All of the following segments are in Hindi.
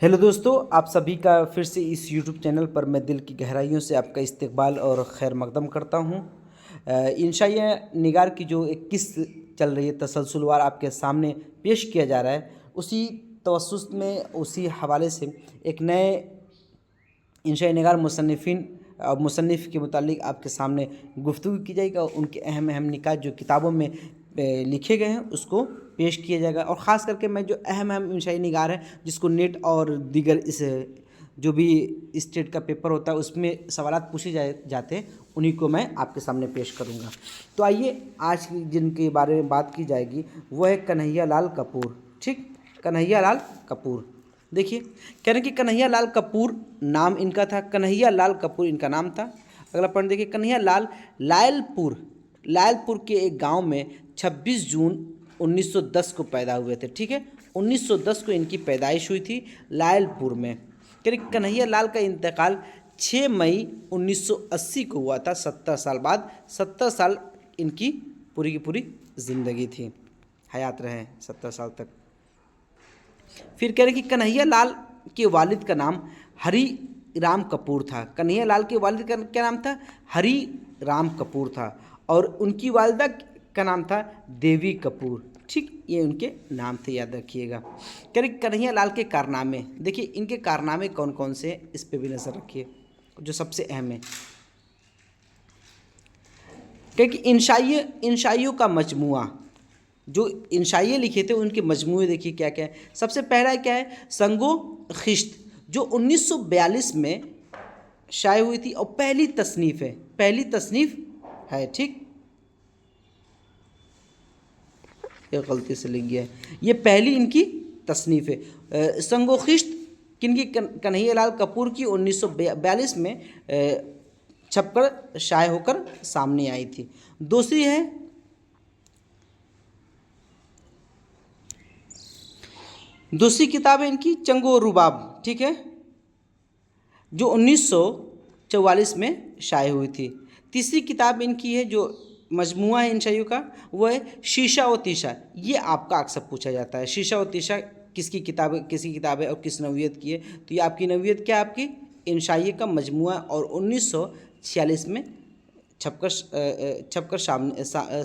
हेलो दोस्तों, आप सभी का फिर से इस यूट्यूब चैनल पर मैं दिल की गहराइयों से आपका इस्तकबाल और खैर मकदम करता हूँ। इंशाअल्लाह निगार की जो एक किस्त चल रही है तसलसलवार आपके सामने पेश किया जा रहा है, उसी तवस्सुस में उसी हवाले से एक नए इंशाअ निगार मुसन्निफ़िन मुसन्निफ़ के मुतालिक आपके सामने गुफ्तगू की जाएगी और उनके अहम अहम निकात जो किताबों में लिखे गए हैं उसको पेश किया जाएगा। और ख़ास करके मैं जो अहम अहम इंशाई निगार है जिसको नेट और दीगर इस जो भी स्टेट का पेपर होता है उसमें सवालात पूछे जाते हैं, उन्हीं को मैं आपके सामने पेश करूंगा। तो आइए आज जिनके बारे में बात की जाएगी वो है कन्हैया लाल कपूर। ठीक, कन्हैया लाल कपूर। देखिए, कह रहे हैं कि कन्हैया लाल कपूर नाम इनका था, कन्हैया लाल कपूर इनका नाम था। अगला पॉइंट देखिए, कन्हैया लाल लायलपुर के एक गांव में 26 जून 1910 को पैदा हुए थे। ठीक है, 1910 को इनकी पैदाइश हुई थी लायलपुर में। कह रहे कन्हैया लाल का इंतकाल 6 मई 1980 को हुआ था, 70 साल बाद। 70 साल इनकी पूरी की पूरी ज़िंदगी थी, हयात रहे 70 साल तक। फिर कह रहे कि कन्हैया लाल के वालिद का नाम हरी राम कपूर था। कन्हैया लाल के वालिद का क्या नाम था? हरी राम कपूर था। और उनकी वालिदा का नाम था देवी कपूर। ठीक, ये उनके नाम थे, याद रखिएगा। कह रहे कन्हैया लाल के कारनामे, देखिए इनके कारनामे कौन कौन से हैं इस पर भी नज़र रखिए, जो सबसे अहम है। क्योंकि इंशाइयों का मजमुआ, जो इंशाइये लिखे थे उनके मजमूए देखिए क्या क्या है। सबसे पहला क्या है? संगो खिश्त, जो 1942 में शाये हुई थी और पहली तसनीफ़ है, पहली तसनीफ़ है। ठीक, ये गलती से लिख गया है, ये पहली इनकी तसनीफ़ है। संगो खिश्त किनकी? कन्हैया लाल कपूर की 1942 में छपकर शाये होकर सामने आई थी। दूसरी है दूसरी किताब है इनकी चंगो रुबाब। ठीक है, जो 1944 में शाये हुई थी। तीसरी किताब इनकी है जो मजमुआ है इंशाइयों का, वो है शीशा व तीशा। ये आपका अक्सर पूछा जाता है, शीशा व तीशा किसकी किताब है और किस नवीयत की है? तो ये आपकी नवीयत क्या है? आपकी इंशाइये का मजमुआ, और 1946 में छपकर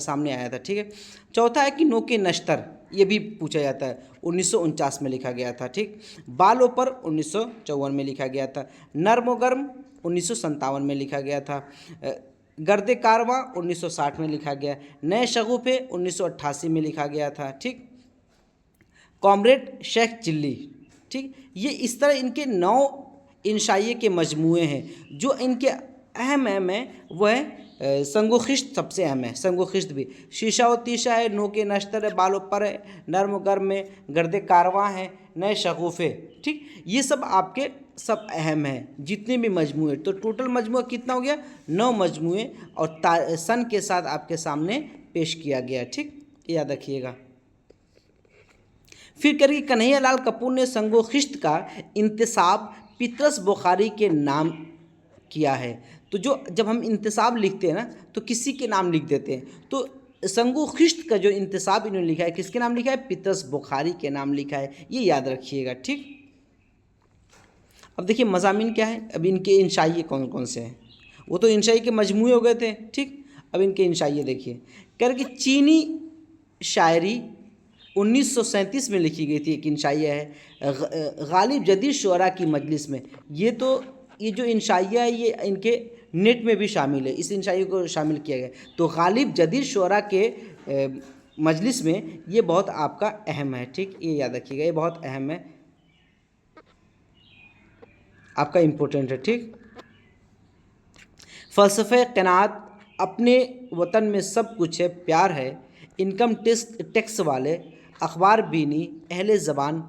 सामने आया था। ठीक है। चौथा है कि नोके नश्तर, ये भी पूछा जाता है, 1949 में लिखा गया था। ठीक, बालों पर 1954 में लिखा गया था। नर्म गर्म 1957 में लिखा गया था। गर्दे कारवां 1960 में लिखा गया। नए शगुफे 1988 में लिखा गया था। ठीक, कॉमरेड शेख चिल्ली। ठीक, ये इस तरह इनके 9 इंशाइये के मजमूए हैं। जो इनके अहम अहम है वह है संगो खिश्त, सबसे अहम है संगो खिश्त भी। शीशा व तीशा है, नोके नश्तर है, बालों पर है, नर्म गर्म में, गर्दे कारवां है, नए शगुफे। ठीक, ये सब आपके सब अहम हैं जितने भी मजमूए। तो टोटल मजमूआ कितना हो गया? 9 मजमूए, और सन के साथ आपके सामने पेश किया गया। ठीक, याद रखिएगा। फिर करिए कन्हैया लाल कपूर ने संगो खिश्त का इंतसाब पितरस बुखारी के नाम किया है। तो जो जब हम इंतसाब लिखते हैं ना तो किसी के नाम लिख देते हैं, तो संगो खिश्त का जो इंतसाब इन्होंने लिखा है किसके नाम लिखा है? पितरस बुखारी के नाम लिखा है, ये याद रखिएगा। ठीक, अब देखिए मज़ामीन क्या है। अब इनके इंशाइये कौन कौन से हैं? वो तो इंशाई के मजमूए हो गए थे। ठीक, अब इनके इंशाइये देखिए। कह रहे कि चीनी शायरी 1937 में लिखी गई थी, एक इंशाइया है गालिब जदीद शुअरा की मजलिस में। ये जो इंशाइया है ये इनके नेट में भी शामिल है, इस इंशाइये को शामिल किया गया। तो गालिब जदीद शुअरा के मजलिस में ये बहुत आपका अहम है। ठीक, ये याद रखिएगा, ये बहुत अहम है, आपका इम्पोर्टेंट है। ठीक, फ़लसफ़े क़नाअत, अपने वतन में सब कुछ है, प्यार है, इनकम टैक्स वाले, अखबार बीनी, अहले ज़बान,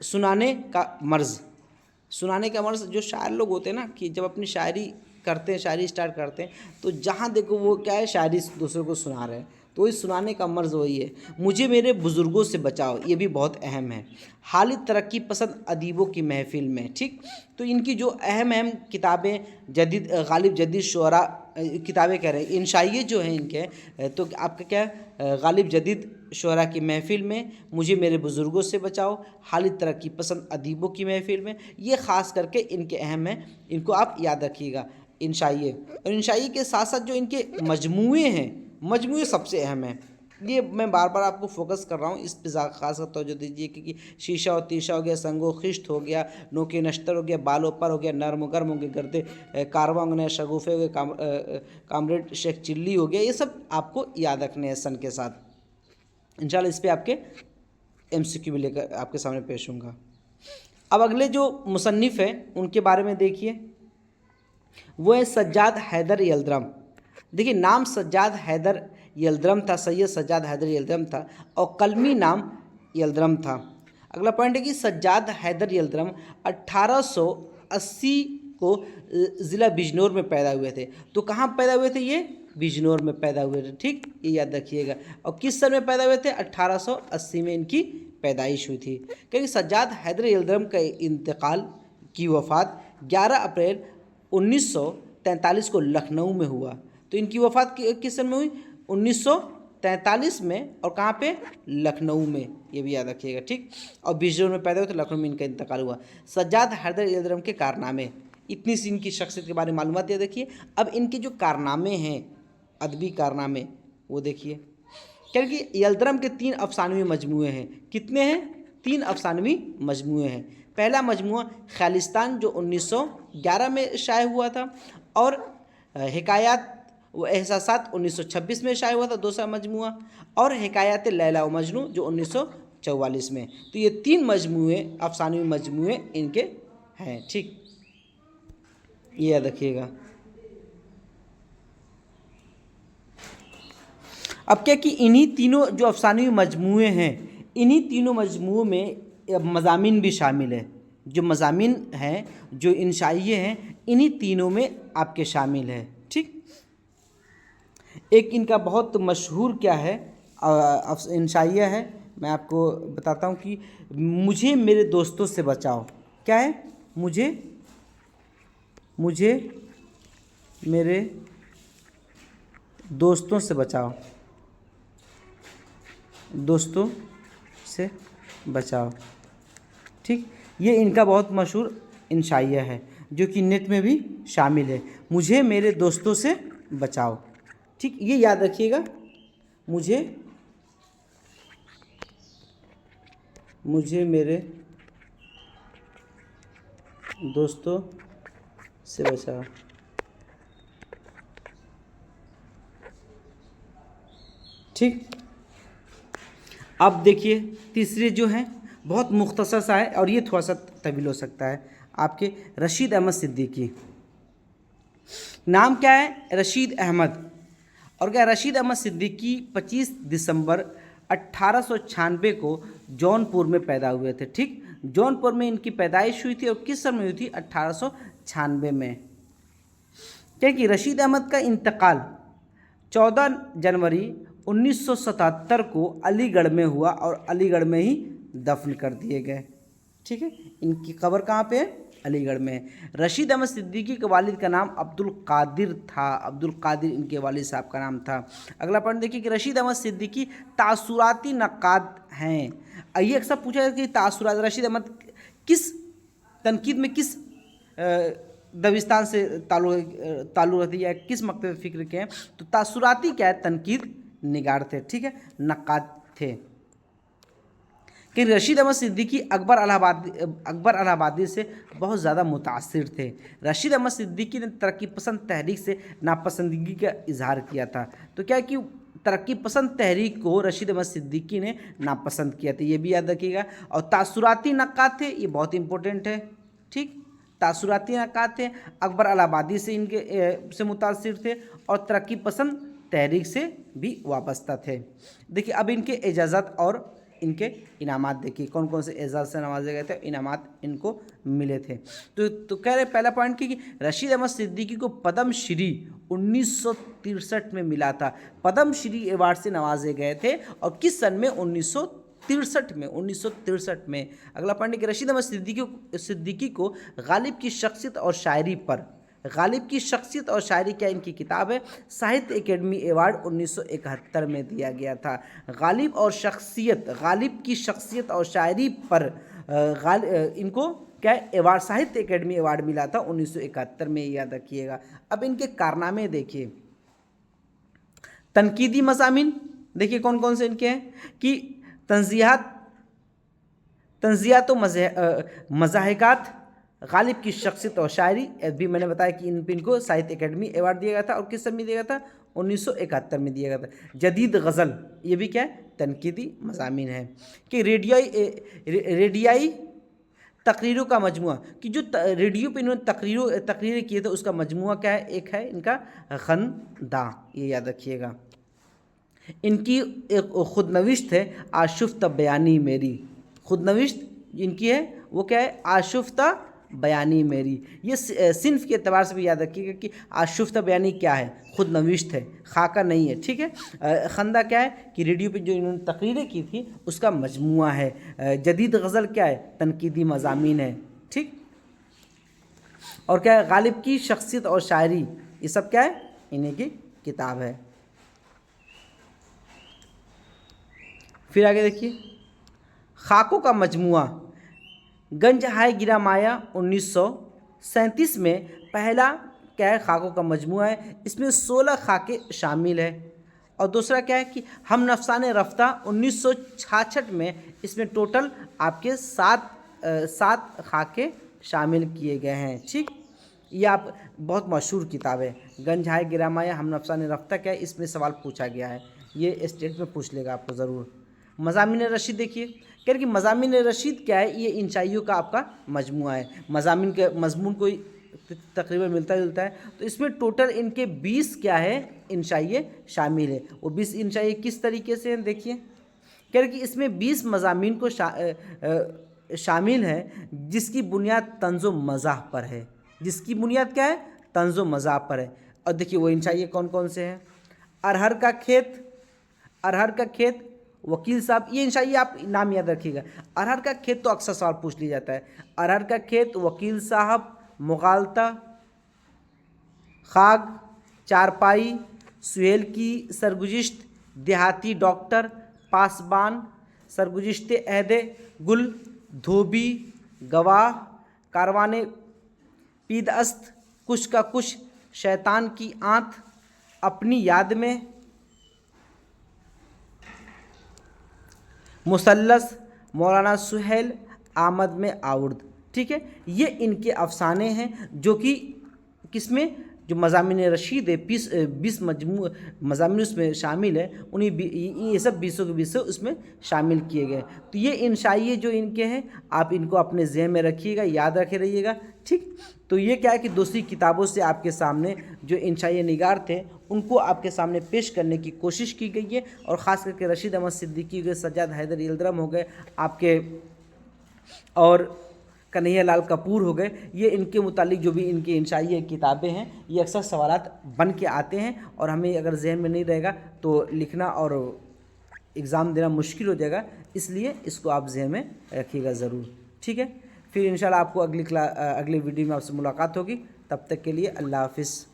सुनाने का मर्ज़। जो शायर लोग होते हैं ना कि जब अपनी शायरी करते हैं, शायरी स्टार्ट करते हैं, तो जहाँ देखो वो क्या है, शायरी दूसरों को सुना रहे हैं, तो वही सुनाने का मर्ज वही है। मुझे मेरे बुज़ुर्गों से बचाओ, ये भी बहुत अहम है। हालिद तरक्की पसंद अदीबों की महफिल में, ठीक। तो इनकी जो अहम अहम किताबें, जदीद गालिब जदीद शुअरा किताबें कह रहे हैं, इंशाइये जो हैं इनके, तो आपका क्या गालिब जदीद शुअरा की महफिल में, मुझे मेरे बुज़ुर्गों से बचाओ, हालिद तरक्की पसंद अदीबों की महफिल में, ये ख़ास करके इनके अहम हैं, इनको आप याद रखिएगा इंशाइये। और इंशाइये के साथ साथ जो इनके मजमूए हैं, मजमूए सबसे अहम हैं। ये मैं बार बार आपको फोकस कर रहा हूँ, इस पे खास तवज्जो दीजिए, क्योंकि शीशा और तीशा हो गया, संगो खिश्त हो गया, नोके नश्तर हो गया, बालो पर हो गया, नर्म गर्म हो गया, गर्दे कारवांग ने शगुफे हो गए, कामरेड शेख चिल्ली हो गया, ये सब आपको याद रखने हैं सन के साथ। इंशाल्लाह इस पर आपके MCQ भी लेकर आपके सामने पेश होऊंगा। अब अगले जो मुसन्निफ़ हैं उनके बारे में देखिए, वो है सज्जाद हैदर यल्दरम। देखिए नाम सज्जाद हैदर यल्दरम था, सैयद सज्जाद हैदर यल्दरम था, और कलमी नाम यल्दरम था। अगला पॉइंट है कि सज्जाद हैदर यल्दरम 1880 को ज़िला बिजनौर में पैदा हुए थे। तो कहाँ पैदा हुए थे ये? बिजनौर में पैदा हुए थे, ठीक, ये याद रखिएगा। और किस सन में पैदा हुए थे? 1880 में इनकी पैदाइश हुई थी। क्योंकि सज्जाद हैदर यल्दरम का इंतकाल की वफ़ात 11 अप्रैल 1943 को लखनऊ में हुआ। तो इनकी वफ़ात किस सन में हुई? 1943 में, और कहाँ पे? लखनऊ में, ये भी याद रखिएगा, ठीक। और बिजनौर में पैदा हुए तो लखनऊ में इनका इंतकाल हुआ। सज्जाद हैदर यल्दरम के कारनामे, इतनी सी इनकी शख्सियत के बारे में मालूमात ये देखिए। अब इनके जो कारनामे हैं, अदबी कारनामे, वो देखिए। क्योंकि यल्दरम के 3 अफसानवी मजमूए हैं। कितने हैं? 3 अफसानवी मजमूए हैं। पहला मजमूआ खालिस्तान जो 1911 में शाये हुआ था, और हिकायात व एहसासात 1926 में शाये हुआ था, दूसरा मजमूआ, और हिकायात लैला व मजनू जो 1944 में। तो ये 3 मजमूए, अफसानवी मजमूए इनके हैं, ठीक, ये याद रखिएगा। अब क्या कि इन्हीं तीनों जो अफसानवी मजमूए हैं, इन्हीं तीनों मजमूओं में मज़ामीन भी शामिल है। जो मज़ामीन हैं, जो इंशाइये हैं, इन्हीं तीनों में आपके शामिल है, ठीक। एक इनका बहुत मशहूर क्या है इंशाइया है, मैं आपको बताता हूँ कि मुझे मेरे दोस्तों से बचाओ। क्या है? मुझे मेरे दोस्तों से बचाओ, दोस्तों से बचाओ, ठीक। ये इनका बहुत मशहूर इंशाइया है, जो कि नेट में भी शामिल है। मुझे मेरे दोस्तों से बचाओ, ठीक, ये याद रखिएगा। मुझे मेरे दोस्तों से बचाओ, ठीक। अब देखिए तीसरे जो हैं, बहुत मुख्तसर सा है, और ये थोड़ा सा तवील हो सकता है, आपके रशीद अहमद सिद्दीकी। नाम क्या है? रशीद अहमद। और क्या? रशीद अहमद सिद्दीकी 25 दिसंबर 1896 को जौनपुर में पैदा हुए थे, ठीक। जौनपुर में इनकी पैदाइश हुई थी, और किस सन में हुई थी? 1896 में। क्या कि रशीद अहमद का इंतकाल 14 जनवरी 1977 को अलीगढ़ में हुआ, और अलीगढ़ में ही दफन कर दिए गए, ठीक है। इनकी कब्र कहाँ पे है? अलीगढ़ में। रशीद अहमद सिद्दीकी के वालिद का नाम अब्दुल कादिर था, अब्दुल कादिर इनके वालिद साहब का नाम था। अगला पॉइंट देखिए कि रशीद अहमद सिद्दीकी तासुराती नक्काद हैं। ये अक्सर पूछा जाता है कि तासुरात, रशीद अहमद किस तनकीद में, किस दबिस्तान से ताल्लुक़ रखती है, या किस मकतब फ़िक्र के हैं? तो तासुराती क्या है? तनकीद निगार थे, ठीक है, नक्काद थे। कि रशीद अहमद सिद्दीकी अकबर इलाहाबादी से बहुत ज़्यादा मुतासिर थे। रशीद अहमद सिद्दीकी ने तरक्की पसंद तहरीक से नापसंदगी का इजहार किया था। तो क्या कि तरक्की पसंद तहरीक को रशीद अहमद सिद्दीकी ने नापसंद किया था, ये भी याद रखिएगा। और तासुराती नक्काद थे, ये बहुत इंपॉर्टेंट है, ठीक। तासुराती नक्काद थे, अकबर इलाहाबादी से इनके से मुतासिर थे, और तरक्की पसंद तहरीक से भी वाबस्ता थे। देखिए अब इनके इजाज़त और इनके इनामात देखिए कौन कौन से एजाज़ से नवाजे गए थे, इनामात इनको मिले थे। तो कह रहे पहला पॉइंट कि रशीद अहमद सिद्दीकी को पद्म श्री 1963 में मिला था। पद्म श्री अवार्ड से नवाजे गए थे और किस सन में? 1963 में। अगला पॉइंट कि रशीद अहमद सिद्दीकी को गालिब की शख्सियत और शायरी पर, गालिब की शख्सियत और शायरी क्या इनकी किताब है, साहित्य एकेडमी अवार्ड 1971 में दिया गया था। गालिब की शख्सियत और शायरी पर इनको क्या अवार्ड, साहित्य एकेडमी अवार्ड मिला था 1971 में, याद रखिएगा। अब इनके कारनामे देखिए। तनकीदी मज़ामीन देखिए कौन कौन से इनके हैं कि तंज़ियात व मज़ाहिकात, गालिब की शख्सियत और शायरी, अभी मैंने बताया कि इनको साहित्य एकेडमी अवार्ड दिया गया था और किस सन में दिया गया था? 1971 में दिया गया था। जदीद गज़ल, ये भी क्या है? तनकीदी मज़ामीन है। कि रेडियाई तकरीरों का मजमुआ, कि जो रेडियो पे इन्होंने तकरीरें किए थे उसका मजमुआ क्या है? एक है इनका खंदा, ये याद रखिएगा। इनकी एक खुदनविश्त है आशुफ्ता बयानी मेरी, खुदनविश्त इनकी है वो क्या है? आशुफ्ता बयानी मेरी। ये सिन्फ के एतबार से भी याद रखिएगा कि आशुफ्ता बयानी क्या है? खुदनविश्त है, खाका नहीं है, ठीक है। खंदा क्या है? कि रेडियो पे जो इन्होंने तकरीरें की थी उसका मजमुआ है। जदीद गज़ल क्या है? तनकीदी मज़ामीन है, ठीक। और क्या है? गालिब की शख्सियत और शायरी, ये सब क्या है? इन्हीं की किताब है। फिर आगे देखिए, खाकों का मजमुआ, गंज हाय गिरा माया 1937 में पहला क्या है? खाकों का मजमुआ है। इसमें 16 खाके शामिल है। और दूसरा क्या है कि हम नफसाने रफ्ता 1966 में, इसमें टोटल आपके सात खाके शामिल किए गए हैं, ठीक। ये आप बहुत मशहूर किताब है, गंज हाय गिरा माया हम नफसाने रफ्ता क्या है? इसमें सवाल पूछा गया है, ये स्टेट में पूछ लेगा आपको ज़रूर। मज़ामीन रशीद देखिए, कह रहे कि मज़ामीन रशीद क्या है? ये इंशाइयों का आपका मजमुआ है। मज़ामीन के मजमून कोई तकरीबन मिलता जुलता है। तो इसमें टोटल इनके 20 क्या है? इंशाइये शामिल है। वो 20 इंशाइये किस तरीके से हैं देखिए। कह रहे कि इसमें 20 मज़ामीन को शामिल है जिसकी बुनियाद तंज़ो मज़ाह पर है। जिसकी बुनियाद क्या है? तंज़ो मज़ाह पर है। और देखिए वो इंशाइये कौन कौन से हैं? अरहर का खेत वकील साहब, ये इंशाइये आप नाम याद रखिएगा। अरहर का खेत तो अक्सर सवाल पूछ लिया जाता है। अरहर का खेत, वकील साहब, मुगालता, खाग, चारपाई, सुहेल की सरगुजिश्त, देहाती डॉक्टर, पासबान, सरगुजिश्ते अहदे गुल, धोबी, गवाह, कारवाने पीदअस्त, कुछ का कुछ, शैतान की आंत, अपनी याद में, मुसल्लस, मौलाना सुहेल, आमद में आउर्द, ठीक है। ये इनके अफसाने हैं जो कि किसमें? जो मज़ामीन रशीद है, 20 मज़ामीन उसमें शामिल है, उन्हीं ये सब 20 के 20 उसमें शामिल किए गए। तो ये इंशाइये जो इनके हैं आप इनको अपने ज़हन में रखिएगा, याद रखे रहिएगा, ठीक। तो ये क्या है कि दूसरी किताबों से आपके सामने जो इंशाइये निगार थे उनको आपके सामने पेश करने की कोशिश की गई है। और ख़ास करके रशीद अहमद सिद्दीकी हो गए, सज्जाद हैदर यिल्दिरम हो गए आपके, और कन्हैया लाल कपूर हो गए, ये इनके मुतालिक जो भी इनकी इंशाइये किताबें हैं ये अक्सर सवालात बन के आते हैं और हमें अगर जहन में नहीं रहेगा तो लिखना और एग्ज़ाम देना मुश्किल हो जाएगा। इसलिए इसको आप जहन में रखिएगा ज़रूर, ठीक है। फिर इंशाल्लाह आपको अगली वीडियो में आपसे मुलाकात होगी। तब तक के लिए अल्लाह हाफ़िज़।